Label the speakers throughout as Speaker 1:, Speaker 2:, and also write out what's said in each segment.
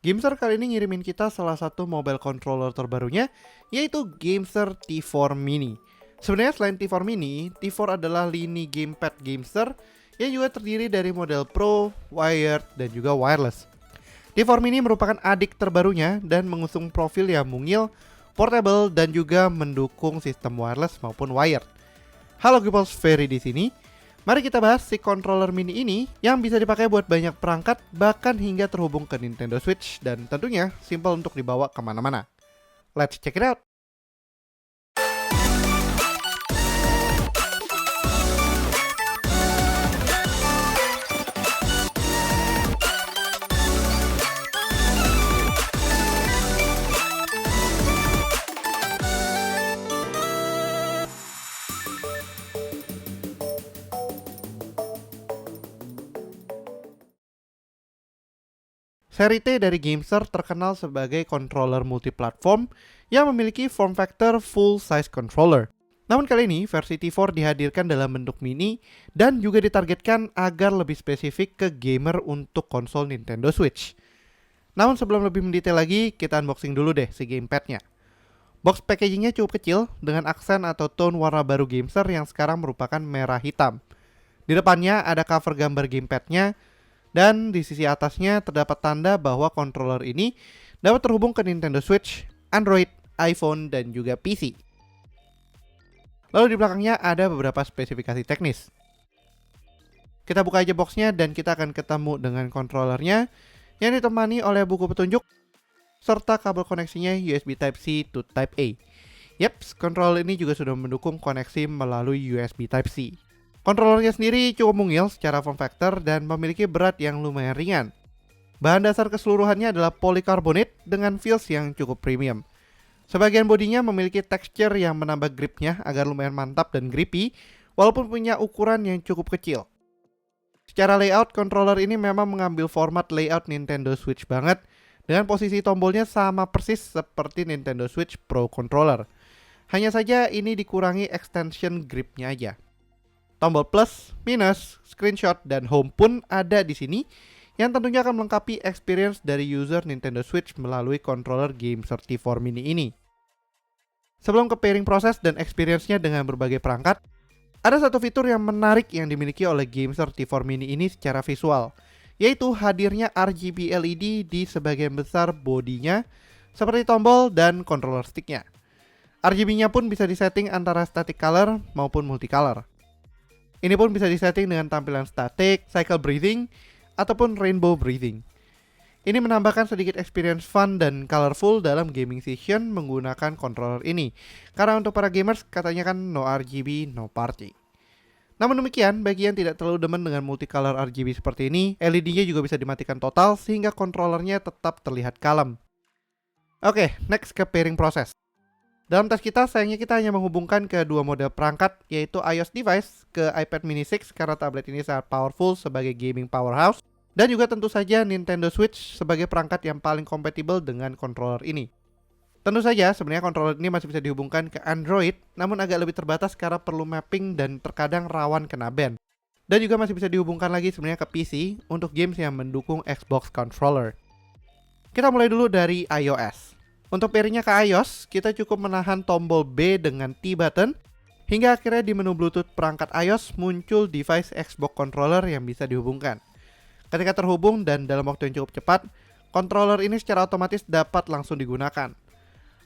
Speaker 1: Gameser kali ini ngirimin kita salah satu mobile controller terbarunya, yaitu Gameser T4 Mini. Sebenarnya selain T4 Mini, T4 adalah lini gamepad Gameser yang juga terdiri dari model Pro, Wired, dan juga Wireless. T4 Mini merupakan adik terbarunya dan mengusung profil yang mungil, portable, dan juga mendukung sistem wireless maupun wired. Halo Gipals, Ferry di sini. Mari kita bahas si controller mini ini yang bisa dipakai buat banyak perangkat, bahkan hingga terhubung ke Nintendo Switch, dan tentunya simple untuk dibawa kemana-mana. Let's check it out! Seri T dari Gameser terkenal sebagai controller multiplatform yang memiliki form factor full size controller. Namun kali ini versi T4 dihadirkan dalam bentuk mini dan juga ditargetkan agar lebih spesifik ke gamer untuk konsol Nintendo Switch. Namun sebelum lebih mendetail lagi, kita unboxing dulu deh si gamepadnya. Box packagingnya cukup kecil dengan aksen atau tone warna baru Gameser yang sekarang merupakan merah hitam. Di depannya ada cover gambar gamepadnya, dan di sisi atasnya terdapat tanda bahwa controller ini dapat terhubung ke Nintendo Switch, Android, iPhone, dan juga PC. Lalu di belakangnya ada beberapa spesifikasi teknis. Kita buka aja boxnya dan kita akan ketemu dengan controllernya yang ditemani oleh buku petunjuk serta kabel koneksinya USB Type-C to Type-A. Yaps, controller ini juga sudah mendukung koneksi melalui USB Type-C. Controllernya sendiri cukup mungil secara form factor dan memiliki berat yang lumayan ringan. Bahan dasar keseluruhannya adalah polycarbonate dengan feels yang cukup premium. Sebagian bodinya memiliki tekstur yang menambah gripnya agar lumayan mantap dan grippy, walaupun punya ukuran yang cukup kecil. Secara layout, controller ini memang mengambil format layout Nintendo Switch banget, dengan posisi tombolnya sama persis seperti Nintendo Switch Pro Controller. Hanya saja ini dikurangi extension gripnya aja. Tombol plus, minus, screenshot, dan home pun ada di sini yang tentunya akan melengkapi experience dari user Nintendo Switch melalui controller Gameser T4 Mini ini. Sebelum ke pairing proses dan experience-nya dengan berbagai perangkat, ada satu fitur yang menarik yang dimiliki oleh Gameser T4 Mini ini secara visual, yaitu hadirnya RGB LED di sebagian besar bodinya seperti tombol dan controller stick-nya. RGB-nya pun bisa disetting antara static color maupun multicolor. Ini pun bisa disetting dengan tampilan static, cycle breathing, ataupun rainbow breathing. Ini menambahkan sedikit experience fun dan colorful dalam gaming session menggunakan controller ini. Karena untuk para gamers katanya kan no RGB, no party. Namun demikian, bagi yang tidak terlalu demen dengan multicolor RGB seperti ini, LED-nya juga bisa dimatikan total sehingga controllernya tetap terlihat kalem. Oke, next ke pairing proses. Dalam tes kita, sayangnya kita hanya menghubungkan ke dua model perangkat, yaitu iOS device ke iPad mini 6 karena tablet ini sangat powerful sebagai gaming powerhouse, dan juga tentu saja Nintendo Switch sebagai perangkat yang paling kompatibel dengan controller ini. Tentu saja sebenarnya controller ini masih bisa dihubungkan ke Android, namun agak lebih terbatas karena perlu mapping dan terkadang rawan kena ban. Dan juga masih bisa dihubungkan lagi sebenarnya ke PC untuk games yang mendukung Xbox controller. Kita mulai dulu dari iOS. Untuk pairingnya ke iOS, kita cukup menahan tombol B dengan T button hingga akhirnya di menu Bluetooth perangkat iOS muncul device Xbox controller yang bisa dihubungkan. Ketika terhubung dan dalam waktu yang cukup cepat, controller ini secara otomatis dapat langsung digunakan.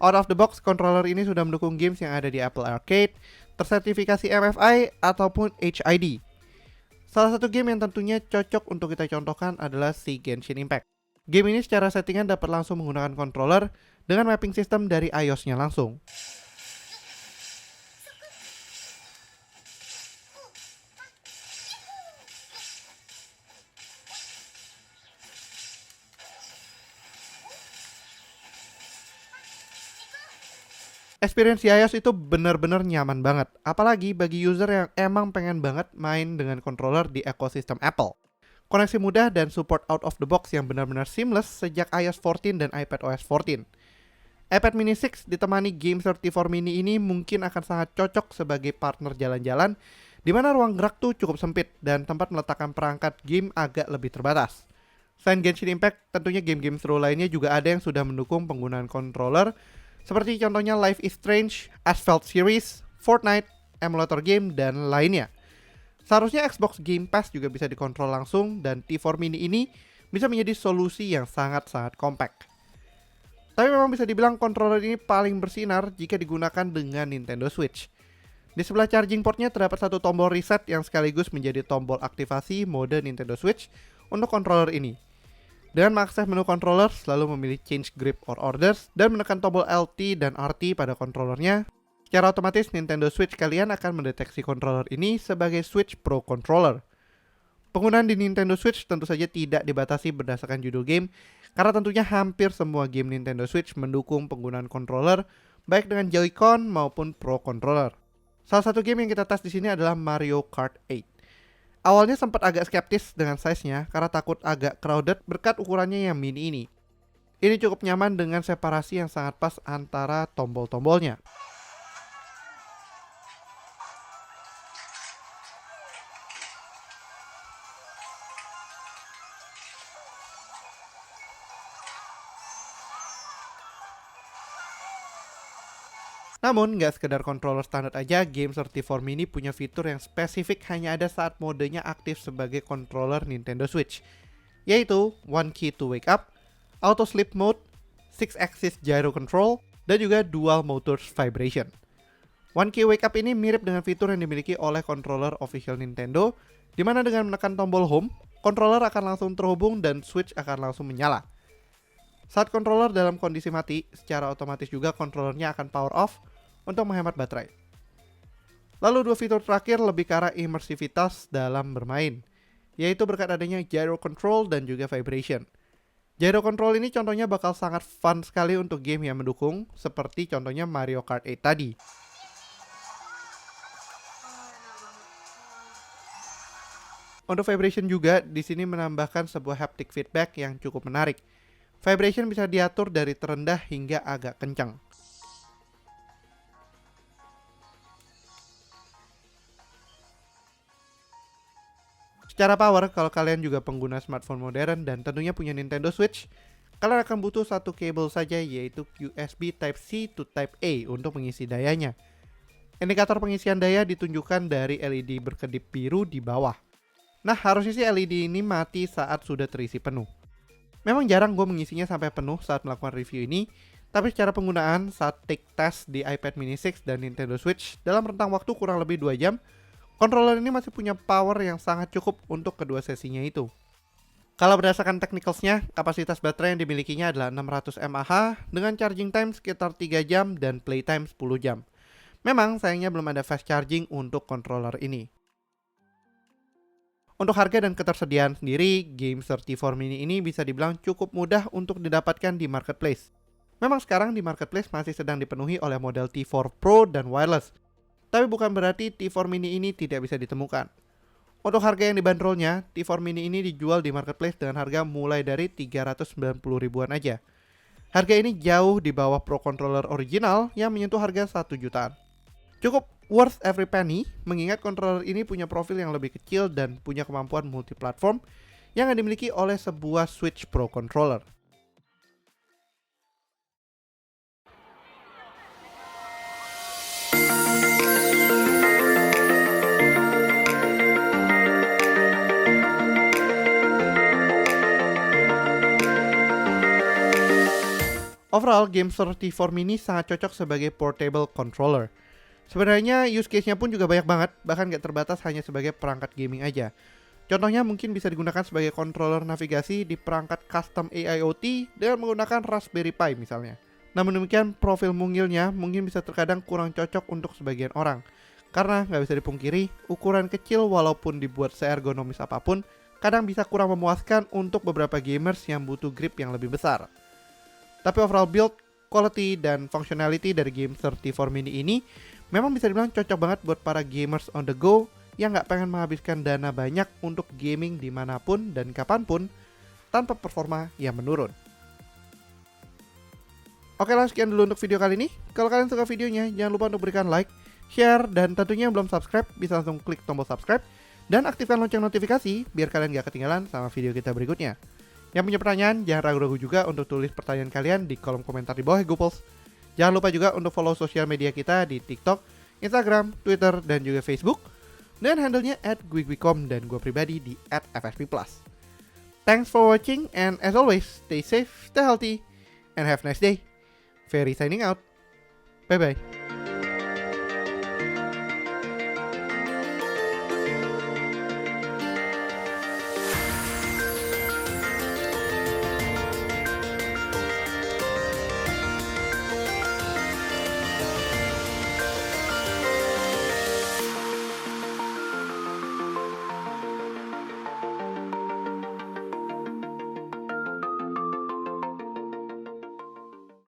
Speaker 1: Out of the box, controller ini sudah mendukung games yang ada di Apple Arcade, tersertifikasi MFI ataupun HID. Salah satu game yang tentunya cocok untuk kita contohkan adalah si Genshin Impact. Game ini secara settingan dapat langsung menggunakan controller dengan mapping sistem dari iOS-nya langsung. Experience di iOS itu benar-benar nyaman banget, apalagi bagi user yang emang pengen banget main dengan controller di ekosistem Apple. Koneksi mudah dan support out of the box yang benar-benar seamless sejak iOS 14 dan iPadOS 14. iPad mini 6 ditemani Gameser T4 Mini ini mungkin akan sangat cocok sebagai partner jalan-jalan, di mana ruang gerak tuh cukup sempit dan tempat meletakkan perangkat game agak lebih terbatas. Selain Genshin Impact, tentunya game-game seru lainnya juga ada yang sudah mendukung penggunaan controller, seperti contohnya Life is Strange, Asphalt Series, Fortnite, emulator game, dan lainnya. Seharusnya Xbox Game Pass juga bisa dikontrol langsung, dan T4 Mini ini bisa menjadi solusi yang sangat-sangat compact. Tapi memang bisa dibilang controller ini paling bersinar jika digunakan dengan Nintendo Switch. Di sebelah charging portnya terdapat satu tombol reset yang sekaligus menjadi tombol aktivasi mode Nintendo Switch untuk controller ini. Dengan mengakses menu controller, selalu memilih change grip or orders dan menekan tombol LT dan RT pada controllernya, secara otomatis Nintendo Switch kalian akan mendeteksi controller ini sebagai Switch Pro Controller. Penggunaan di Nintendo Switch tentu saja tidak dibatasi berdasarkan judul game, karena tentunya hampir semua game Nintendo Switch mendukung penggunaan controller, baik dengan Joy-Con maupun Pro Controller. Salah satu game yang kita tes di sini adalah Mario Kart 8. Awalnya sempat agak skeptis dengan size-nya karena takut agak crowded berkat ukurannya yang mini ini. Ini cukup nyaman dengan separasi yang sangat pas antara tombol-tombolnya. Namun, nggak sekedar controller standar aja, Game 34 Mini punya fitur yang spesifik hanya ada saat modenya aktif sebagai controller Nintendo Switch, yaitu One Key to Wake Up, Auto Sleep Mode, 6-Axis Gyro Control, dan juga Dual Motors Vibration. One Key Wake Up ini mirip dengan fitur yang dimiliki oleh controller official Nintendo, di mana dengan menekan tombol Home, controller akan langsung terhubung dan Switch akan langsung menyala. Saat controller dalam kondisi mati, secara otomatis juga controllernya akan power off untuk menghemat baterai. Lalu dua fitur terakhir lebih ke arah imersivitas dalam bermain, yaitu berkat adanya gyro control dan juga vibration. Gyro control ini contohnya bakal sangat fun sekali untuk game yang mendukung, seperti contohnya Mario Kart 8 tadi. Untuk vibration juga, di sini menambahkan sebuah haptic feedback yang cukup menarik. Vibration bisa diatur dari terendah hingga agak kencang. Secara power, kalau kalian juga pengguna smartphone modern dan tentunya punya Nintendo Switch, kalian akan butuh satu kabel saja, yaitu USB Type-C to Type-A untuk mengisi dayanya. Indikator pengisian daya ditunjukkan dari LED berkedip biru di bawah. Nah, harusnya sih LED ini mati saat sudah terisi penuh. Memang jarang gue mengisinya sampai penuh saat melakukan review ini, tapi secara penggunaan saat take test di iPad mini 6 dan Nintendo Switch dalam rentang waktu kurang lebih 2 jam, controller ini masih punya power yang sangat cukup untuk kedua sesinya itu. Kalau berdasarkan technicals-nya, kapasitas baterai yang dimilikinya adalah 600 mAh dengan charging time sekitar 3 jam dan playtime 10 jam. Memang sayangnya belum ada fast charging untuk controller ini. Untuk harga dan ketersediaan sendiri, Game 34 Mini ini bisa dibilang cukup mudah untuk didapatkan di marketplace. Memang sekarang di marketplace masih sedang dipenuhi oleh model T4 Pro dan wireless, tapi bukan berarti T4 Mini ini tidak bisa ditemukan. Untuk harga yang dibanderolnya, T4 Mini ini dijual di marketplace dengan harga mulai dari 390 ribuan aja. Harga ini jauh di bawah Pro Controller original yang menyentuh harga 1 jutaan. Cukup worth every penny, mengingat controller ini punya profil yang lebih kecil dan punya kemampuan multiplatform yang dimiliki oleh sebuah Switch Pro Controller. Overall, Game 34 Mini sangat cocok sebagai portable controller. Sebenarnya use case-nya pun juga banyak banget, bahkan gak terbatas hanya sebagai perangkat gaming aja. Contohnya mungkin bisa digunakan sebagai controller navigasi di perangkat custom AIoT dengan menggunakan Raspberry Pi misalnya. Namun demikian, profil mungilnya mungkin bisa terkadang kurang cocok untuk sebagian orang. Karena gak bisa dipungkiri, ukuran kecil walaupun dibuat seergonomis apapun, kadang bisa kurang memuaskan untuk beberapa gamers yang butuh grip yang lebih besar. Tapi overall build, quality, dan functionality dari Game 34 Mini ini memang bisa dibilang cocok banget buat para gamers on the go yang gak pengen menghabiskan dana banyak untuk gaming dimanapun dan kapanpun tanpa performa yang menurun. Oke lah, sekian dulu untuk video kali ini. Kalau kalian suka videonya, jangan lupa untuk berikan like, share, dan tentunya yang belum subscribe bisa langsung klik tombol subscribe dan aktifkan lonceng notifikasi biar kalian gak ketinggalan sama video kita berikutnya. Yang punya pertanyaan, jangan ragu-ragu juga untuk tulis pertanyaan kalian di kolom komentar di bawah Gooples. Jangan lupa juga untuk follow sosial media kita di TikTok, Instagram, Twitter, dan juga Facebook dengan handle-nya @gwigwicom dan gue pribadi di @fsp+. Thanks for watching and as always, stay safe, stay healthy, and have a nice day. Ferry signing out. Bye-bye.